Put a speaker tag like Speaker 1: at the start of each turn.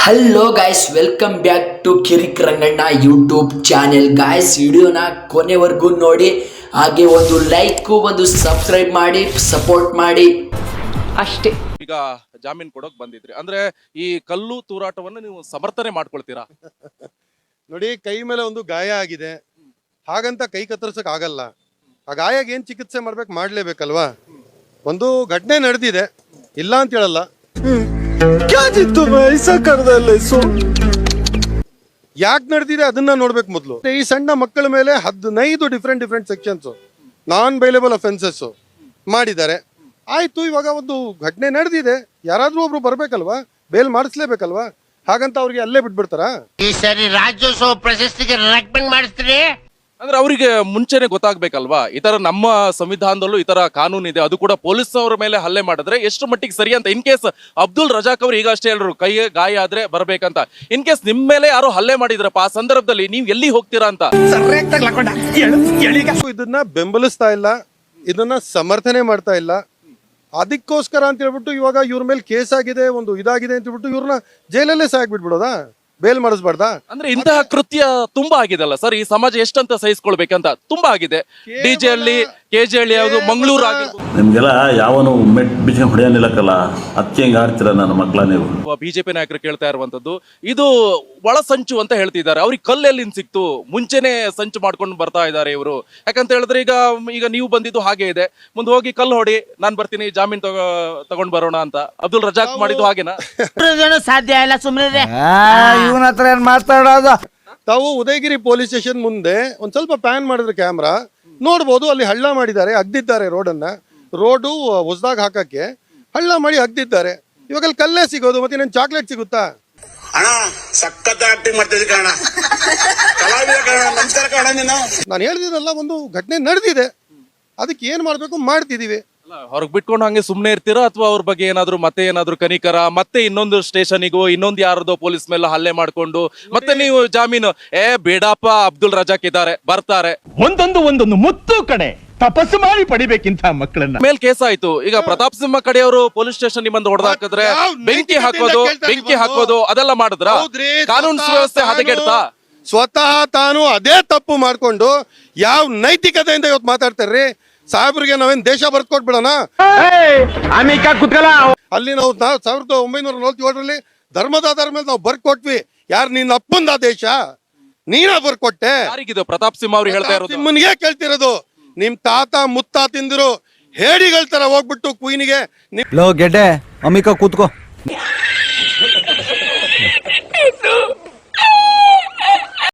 Speaker 1: Hello guys, welcome back to Kirik Ranganna YouTube channel. Guys, ವಿಡಿಯೋನ ಕೊನೆವರೆಗೂ ನೋಡಿ, ಹಾಗೆ ಒಂದು ಲೈಕ್ ಒಂದು ಸಬ್ಸ್ಕ್ರೈಬ್ ಮಾಡಿ ಸಪೋರ್ಟ್ ಮಾಡಿ ಅಷ್ಟೇ.
Speaker 2: ಈಗ ಜಾಮೀನ್ ಕೊಡೋಕ್ ಬಂದಿದ್ರಿ ಅಂದ್ರೆ ಈ ಕಲ್ಲು ತೂರಾಟವನ್ನು ನೀವು ಸಮರ್ಥನೆ ಮಾಡ್ಕೊಳ್ತೀರಾ?
Speaker 3: ನೋಡಿ, ಕೈ ಮೇಲೆ ಒಂದು ಗಾಯ ಆಗಿದೆ, ಹಾಗಂತ ಕೈ ಕತ್ತರಿಸಕ್ ಆಗಲ್ಲ. ಆ ಗಾಯಕ್ಕೆ ಏನ್ ಚಿಕಿತ್ಸೆ ಮಾಡ್ಬೇಕು ಮಾಡ್ಲೇಬೇಕಲ್ವಾ. ಒಂದು ಘಟನೆ ನಡೆದಿದೆ, ಇಲ್ಲ ಅಂತ ಹೇಳಲ್ಲ. ಯಾಕೆ ನಡೆದಿದೆ ಅದನ್ನ ನೋಡ್ಬೇಕು ಮೊದಲು. ಈ ಸಣ್ಣ ಮಕ್ಕಳ ಮೇಲೆ 15 ಡಿಫ್ರೆಂಟ್ ಸೆಕ್ಷನ್ಸ್ ನಾನ್ ಬೈಲೇಬಲ್ ಅಫೆನ್ಸಸ್ ಮಾಡಿದ್ದಾರೆ. ಆಯ್ತು, ಇವಾಗ ಒಂದು ಘಟನೆ ನಡೆದಿದೆ, ಯಾರಾದ್ರೂ ಒಬ್ರು ಬರ್ಬೇಕಲ್ವಾ, ಬೇಲ್ ಮಾಡಿಸ್ಲೇಬೇಕಲ್ವಾ. ಹಾಗಂತ ಅವ್ರಿಗೆ ಅಲ್ಲೇ ಬಿಟ್ಬಿಡ್ತಾರ?
Speaker 4: ಈ ಸರಿ ರಾಜ್ಯೋತ್ಸವ ಪ್ರಶಸ್ತಿಗೆ ರೆಕಮೆಂಡ್ ಮಾಡಿಸ್ತೀರಿ
Speaker 2: ಅಂದ್ರೆ ಅವರಿಗೆ ಮುಂಚೆನೆ ಗೊತ್ತಾಗ್ಬೇಕಲ್ವಾ, ಈ ತರ ನಮ್ಮ ಸಂವಿಧಾನದಲ್ಲೂ ಈ ತರ ಕಾನೂನು ಇದೆ, ಅದು ಕೂಡ ಪೊಲೀಸ್ ಅವರ ಮೇಲೆ ಹಲ್ಲೆ ಮಾಡಿದ್ರೆ ಎಷ್ಟು ಮಟ್ಟಿಗೆ ಸರಿ ಅಂತ. ಇನ್ ಕೇಸ್ ಅಬ್ದುಲ್ ರಜಾಕ್ ಅವರು ಈಗ ಅಷ್ಟೇ ಹೇಳಿದ್ರು ಕೈಗೆ ಗಾಯ ಆದ್ರೆ ಬರ್ಬೇಕಂತ. ಇನ್ ಕೇಸ್ ನಿಮ್ ಮೇಲೆ ಯಾರು ಹಲ್ಲೆ ಮಾಡಿದ್ರಪ್ಪ, ಆ ಸಂದರ್ಭದಲ್ಲಿ ನೀವ್ ಎಲ್ಲಿ ಹೋಗ್ತೀರಾ ಅಂತ.
Speaker 3: ಇದನ್ನ ಬೆಂಬಲಿಸ್ತಾ ಇಲ್ಲ, ಇದನ್ನ ಸಮರ್ಥನೆ ಮಾಡ್ತಾ ಇಲ್ಲ. ಅದಕ್ಕೋಸ್ಕರ ಅಂತ ಹೇಳ್ಬಿಟ್ಟು ಇವಾಗ ಇವ್ರ ಮೇಲೆ ಕೇಸ್ ಆಗಿದೆ, ಒಂದು ಇದಾಗಿದೆ ಅಂತ ಹೇಳ್ಬಿಟ್ಟು ಇವ್ರನ್ನ ಜೈಲಲ್ಲೇ ಸಾಕ್ಬಿಟ್ಬಿಡೋದಾ, ಬೇಲ್ ಮಾಡಿಸ್ಬಾರ್ದಾ?
Speaker 2: ಅಂದ್ರೆ ಇಂತಹ ಕೃತ್ಯ ತುಂಬಾ ಆಗಿದೆಲ್ಲ ಸರ್, ಈ ಸಮಾಜ ಎಷ್ಟಂತ ಸಹಿಸ್ಕೊಳ್ಬೇಕಂತ ತುಂಬಾ ಆಗಿದೆ. ಡಿಜೆ ಹಳ್ಳಿ, ಕೆಜೆ ಹಳ್ಳಿ, ಯಾವುದು ಮಂಗಳೂರು ಆಗಿರ್ಬೋದು.
Speaker 5: ನಿಮ್ಗೆಲ್ಲ ಯಾವನು ಮೆಟ್ ಬಿಚ್ಚ ಹೊಡೆಯಲಿಲ್ಲಕ್ಕಲ್ಲ, ಅದಕ್ಕೆ ಹೆಂಗ್ ಆಡ್ತೀರ ನನ್ನ ಮಕ್ಕಳ ನೀವು?
Speaker 2: ಬಿಜೆಪಿ ನಾಯಕರು ಕೇಳ್ತಾ ಇರುವಂತದ್ದು ಇದು ಒಳ ಸಂಚು ಅಂತ ಹೇಳ್ತಿದ್ದಾರೆ. ಅವ್ರಿಗೆ ಕಲ್ಲೆಲ್ಲಿ ಸಿಕ್ತು, ಮುಂಚೆನೆ ಸಂಚು ಮಾಡ್ಕೊಂಡು ಬರ್ತಾ ಇದ್ದಾರೆ ಇವರು. ಯಾಕಂತ ಹೇಳಿದ್ರೆ ಈಗ ನೀವು ಬಂದಿದ್ದು ಹಾಗೆ ಇದೆ, ಮುಂದೆ ಹೋಗಿ ಕಲ್ಲು ಹೊಡಿ, ನಾನ್ ಬರ್ತೀನಿ, ಜಾಮೀನ್ ತಗೊಂಡ್ ಬರೋಣ ಅಂತ ಅಬ್ದುಲ್ ರಜಾಕ್ ಮಾಡಿದ್ದು ಹಾಗೇನಾ?
Speaker 4: ಸಾಧ್ಯ ಇಲ್ಲ, ಸುಮ್ಮನೆ
Speaker 6: ಇವನ ಹತ್ರ ಏನ್ ಮಾತಾಡೋದು.
Speaker 3: ತಾವು ಉದಯಗಿರಿ ಪೊಲೀಸ್ ಸ್ಟೇಷನ್ ಮುಂದೆ ಒಂದ್ ಸ್ವಲ್ಪ ಪ್ಯಾನ್ ಮಾಡಿದ್ರೆ ಕ್ಯಾಮ್ರಾ ನೋಡ್ಬೋದು, ಅಲ್ಲಿ ಹಳ್ಳ ಮಾಡಿದ್ದಾರೆ, ಅಗ್ದಿದ್ದಾರೆ ರೋಡು ಹೊಸದಾಗ ಹಾಕಕ್ಕೆ ಹಳ್ಳ ಮಾಡಿ ಅಗ್ದಿದ್ದಾರೆ. ಇವಾಗ ಅಲ್ಲಿ ಕಲ್ಲೇ ಸಿಗೋದು, ಮತ್ತೆ ಇನ್ನೇನು ಚಾಕ್ಲೇಟ್ ಸಿಗುತ್ತಾ? ನಾನು ಹೇಳ್ದಿರಲ್ಲ, ಒಂದು ಘಟನೆ ನಡೆದಿದೆ, ಅದಕ್ಕೆ ಏನ್ ಮಾಡ್ಬೇಕು ಮಾಡ್ತಿದೀವಿ.
Speaker 2: ಹೊರಗ್ ಬಿಟ್ಕೊಂಡು ಹಂಗೆ ಸುಮ್ನೆ ಇರ್ತೀರಾ, ಅಥವಾ ಅವ್ರ ಬಗ್ಗೆ ಏನಾದ್ರು ಕನಿಕರ, ಮತ್ತೆ ಇನ್ನೊಂದು ಸ್ಟೇಷನಿಗೂ ಇನ್ನೊಂದು ಯಾರದೋ ಪೊಲೀಸ್ ಮೇಲೆ ಹಲ್ಲೆ ಮಾಡ್ಕೊಂಡು ಮತ್ತೆ ನೀವು ಜಾಮೀನು ಬೇಡಪ್ಪ, ಅಬ್ದುಲ್ ರಜಾಕ್ ಇದ್ದಾರೆ, ಬರ್ತಾರೆ.
Speaker 7: ಒಂದೊಂದು ಮುತ್ತು ಕಡೆ ತಪಸ್ಸು ಮಾಡಿ ಪಡಿಬೇಕಿಂತ ಮಕ್ಕಳನ್ನ
Speaker 2: ಮೇಲ್ ಕೇಸ್ ಆಯ್ತು. ಈಗ ಪ್ರತಾಪ್ ಸಿಂಹ ಕಡೆಯವರು ಪೊಲೀಸ್ ಸ್ಟೇಷನ್ ಬಂದು ಹೊಡೆದಾಕಿದ್ರೆ ಬೆಂಕಿ ಹಾಕೋದು ಅದೆಲ್ಲ ಮಾಡಿದ್ರ ಕಾನೂನು ಸುವ್ಯವಸ್ಥೆ ಹದಗೆಡ್ತಾ?
Speaker 3: ಸ್ವತಃ ತಾನು ಅದೇ ತಪ್ಪು ಮಾಡ್ಕೊಂಡು ಯಾವ ನೈತಿಕತೆಯಿಂದ ಇವತ್ತು ಮಾತಾಡ್ತಾರ್ರಿ ಸಾಹೇಬ್ರಿಗೆ. ನಾವೇನ್ ದೇಶ ಬರ್ಕೊಟ್ಬಿಡೋಣ? ಅಲ್ಲಿ ನಾವು 1947 ಧರ್ಮದ ಮೇಲೆ ನಾವು ಬರ್ಕೊಟ್ವಿ. ಯಾರು ನಿನ್ನ ಅಪ್ಪಂದ ದೇಶ, ನೀನ ಬರ್ಕೊಟ್ಟೆ.
Speaker 2: ಯಾರಿಗಿದು? ಪ್ರತಾಪ್ ಸಿಂಹ ಅವ್ರು ಹೇಳ್ತಾ ಇರೋದು.
Speaker 3: ನಿಮ್ಮನಿಗೆ ಕೇಳ್ತಿರೋದು. ನಿಮ್ ತಾತ ಮುತ್ತಾತಿಂದಿರು ಹೇಡಿಗಳ ತರ ಹೋಗ್ಬಿಟ್ಟು ಕುಯ್ನಿಗೆ
Speaker 6: ಲೋ ಗೆಡ್ಡೆ ಅಮಿಕ ಕೂತ್ಕೋ.